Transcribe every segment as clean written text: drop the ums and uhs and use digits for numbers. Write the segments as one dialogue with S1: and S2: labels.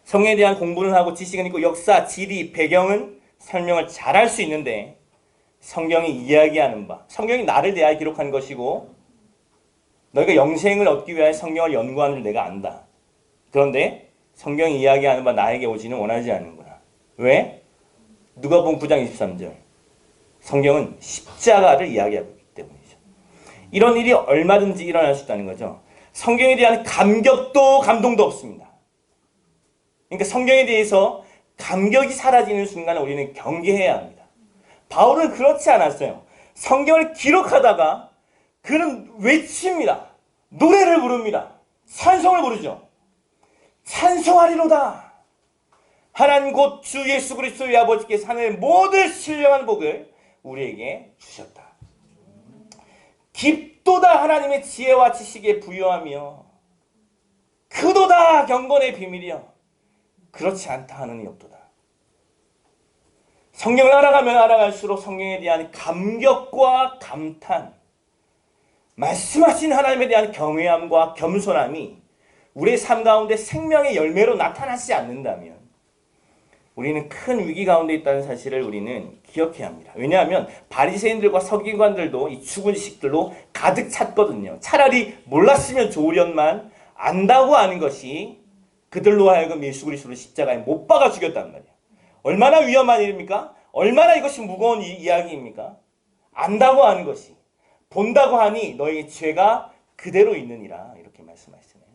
S1: 성경에 대한 공부는 하고 지식은 있고 역사, 지리, 배경은 설명을 잘할 수 있는데 성경이 이야기하는 바, 성경이 나를 대하여 기록한 것이고 너희가 영생을 얻기 위하여 성경을 연구하는 줄 내가 안다. 그런데 성경이 이야기하는 바 나에게 오지는 원하지 않는구나. 왜? 누가복음 9장 23절. 성경은 십자가를 이야기하고 있기 때문이죠. 이런 일이 얼마든지 일어날 수 있다는 거죠. 성경에 대한 감격도 감동도 없습니다. 그러니까 성경에 대해서 감격이 사라지는 순간에 우리는 경계해야 합니다. 바울은 그렇지 않았어요. 성경을 기록하다가 그는 외칩니다. 노래를 부릅니다. 찬송을 부르죠. 찬송하리로다. 하나님 곧 주 예수 그리스도의 아버지께서 하늘의 모든 신령한 복을 우리에게 주셨다. 깊도다 하나님의 지혜와 지식에 부유하며 크도다 경건의 비밀이여 그렇지 않다 하느니 없도다. 성경을 알아가면 알아갈수록 성경에 대한 감격과 감탄, 말씀하신 하나님에 대한 경외함과 겸손함이 우리의 삶 가운데 생명의 열매로 나타나지 않는다면 우리는 큰 위기 가운데 있다는 사실을 우리는 기억해야 합니다. 왜냐하면 바리새인들과 서기관들도 이 죽은 지식들로 가득 찼거든요. 차라리 몰랐으면 좋으련만 안다고 하는 것이 그들로 하여금 예수 그리스도를 십자가에 못 박아 죽였단 말이에요. 얼마나 위험한 일입니까? 얼마나 이것이 무거운 이야기입니까? 안다고 하는 것이 본다고 하니 너희 죄가 그대로 있느니라 이렇게 말씀하시네요.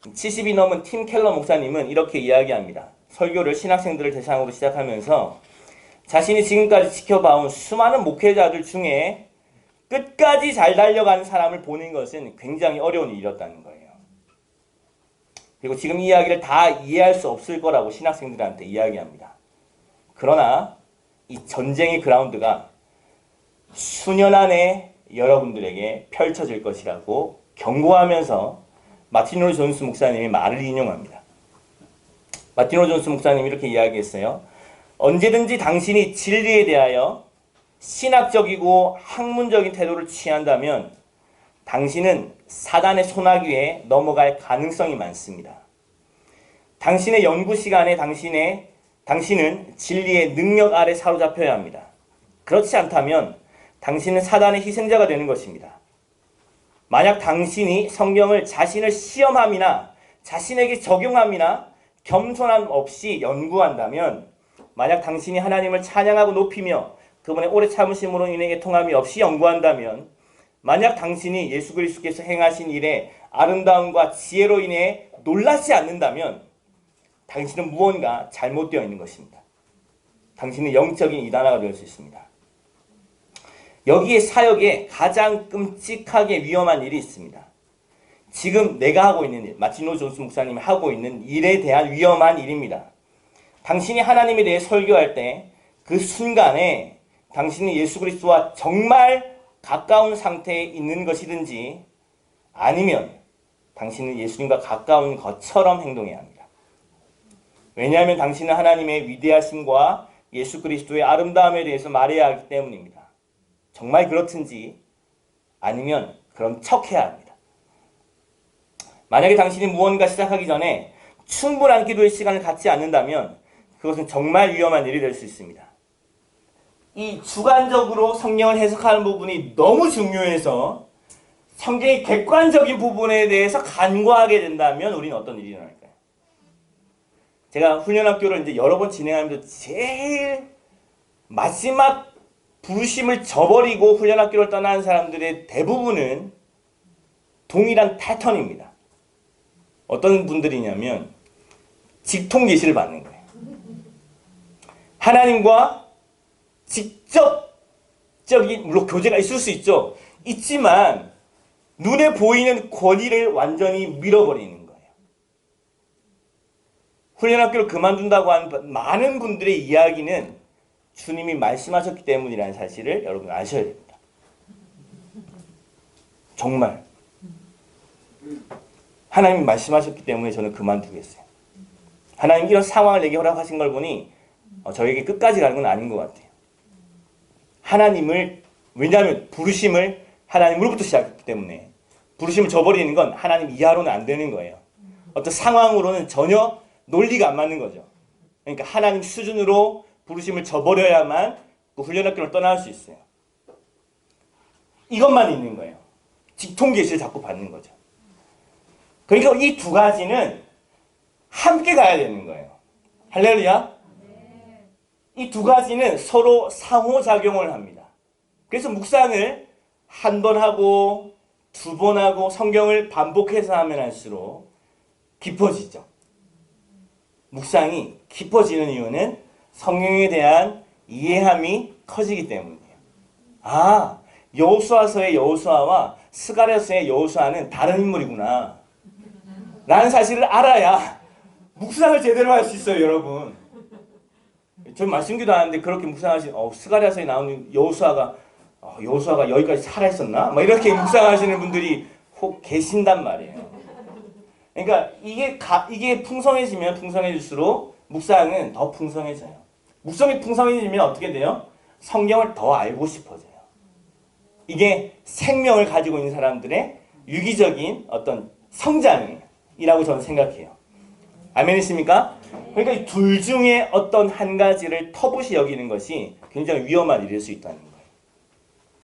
S1: 70이 넘은 팀 켈러 목사님은 이렇게 이야기합니다. 설교를 신학생들을 대상으로 시작하면서 자신이 지금까지 지켜봐온 수많은 목회자들 중에 끝까지 잘 달려가는 사람을 보는 것은 굉장히 어려운 일이었다는 거예요. 그리고 지금 이 이야기를 다 이해할 수 없을 거라고 신학생들한테 이야기합니다. 그러나 이 전쟁의 그라운드가 수년 안에 여러분들에게 펼쳐질 것이라고 경고하면서 마틴 로이 존스 목사님의 말을 인용합니다. 마틴 로이 존스 목사님이 이렇게 이야기했어요. 언제든지 당신이 진리에 대하여 신학적이고 학문적인 태도를 취한다면 당신은 사단의 소나기에 넘어갈 가능성이 많습니다. 당신의 연구 시간에 당신은 진리의 능력 아래 사로잡혀야 합니다. 그렇지 않다면 당신은 사단의 희생자가 되는 것입니다. 만약 당신이 성경을 자신을 시험함이나 자신에게 적용함이나 겸손함 없이 연구한다면 만약 당신이 하나님을 찬양하고 높이며 그분의 오래 참으심으로 인해 애통함이 없이 연구한다면 만약 당신이 예수 그리스도께서 행하신 일의 아름다움과 지혜로 인해 놀라지 않는다면 당신은 무언가 잘못되어 있는 것입니다. 당신은 영적인 이단아가 될 수 있습니다. 여기에 사역에 가장 끔찍하게 위험한 일이 있습니다. 지금 내가 하고 있는 일, 마틴 로이 존스 목사님이 하고 있는 일에 대한 위험한 일입니다. 당신이 하나님에 대해 설교할 때 그 순간에 당신이 예수 그리스도와 정말 가까운 상태에 있는 것이든지 아니면 당신은 예수님과 가까운 것처럼 행동해야 합니다. 왜냐하면 당신은 하나님의 위대하심과 예수 그리스도의 아름다움에 대해서 말해야 하기 때문입니다. 정말 그렇든지 아니면 그런 척해야 합니다. 만약에 당신이 무언가 시작하기 전에 충분한 기도의 시간을 갖지 않는다면 그것은 정말 위험한 일이 될 수 있습니다. 이 주관적으로 성경을 해석하는 부분이 너무 중요해서 성경의 객관적인 부분에 대해서 간과하게 된다면 우리는 어떤 일이 일어날까요? 제가 훈련학교를 이제 여러 번 진행하면서 제일 마지막 부르심을 저버리고 훈련학교를 떠나는 사람들의 대부분은 동일한 패턴입니다. 어떤 분들이냐면 직통 계시를 받는 거예요. 하나님과 직접적인 물론 교제가 있을 수 있죠. 있지만 눈에 보이는 권위를 완전히 밀어버리는 거예요. 훈련학교를 그만둔다고 하는 많은 분들의 이야기는 주님이 말씀하셨기 때문이라는 사실을 여러분 아셔야 됩니다. 정말 하나님이 말씀하셨기 때문에 저는 그만두겠어요. 하나님 이런 상황을 내게 허락하신 걸 보니 저에게 끝까지 가는 건 아닌 것 같아요. 하나님을 왜냐하면 부르심을 하나님으로부터 시작했기 때문에 부르심을 저버리는 건 하나님 이하로는 안 되는 거예요. 어떤 상황으로는 전혀 논리가 안 맞는 거죠. 그러니까 하나님 수준으로 부르심을 저버려야만 그 훈련학교를 떠날 수 있어요. 이것만 있는 거예요. 직통계시를 자꾸 받는 거죠. 그러니까 이 두 가지는 함께 가야 되는 거예요. 할렐루야. 이 두 가지는 서로 상호작용을 합니다. 그래서 묵상을 한 번 하고 두 번 하고 성경을 반복해서 하면 할수록 깊어지죠. 묵상이 깊어지는 이유는 성경에 대한 이해함이 커지기 때문이에요. 아, 여호수아서의 여호수아와 스가랴서의 여호수아는 다른 인물이구나. 라는 사실을 알아야 묵상을 제대로 할 수 있어요, 여러분. 전 말씀기도 하는데 그렇게 묵상하신 스가랴서에 나오는 여호수아가 여기까지 살아있었나? 막 이렇게 묵상하시는 분들이 혹 계신단 말이에요. 그러니까 이게 풍성해지면 풍성해질수록 묵상은 더 풍성해져요. 묵상이 풍성해지면 어떻게 돼요? 성경을 더 알고 싶어져요. 이게 생명을 가지고 있는 사람들의 유기적인 어떤 성장이라고 저는 생각해요. 아멘이십니까? 그러니까 이 둘 중에 어떤 한 가지를 터부시 여기는 것이 굉장히 위험한 일일 수 있다는 거예요.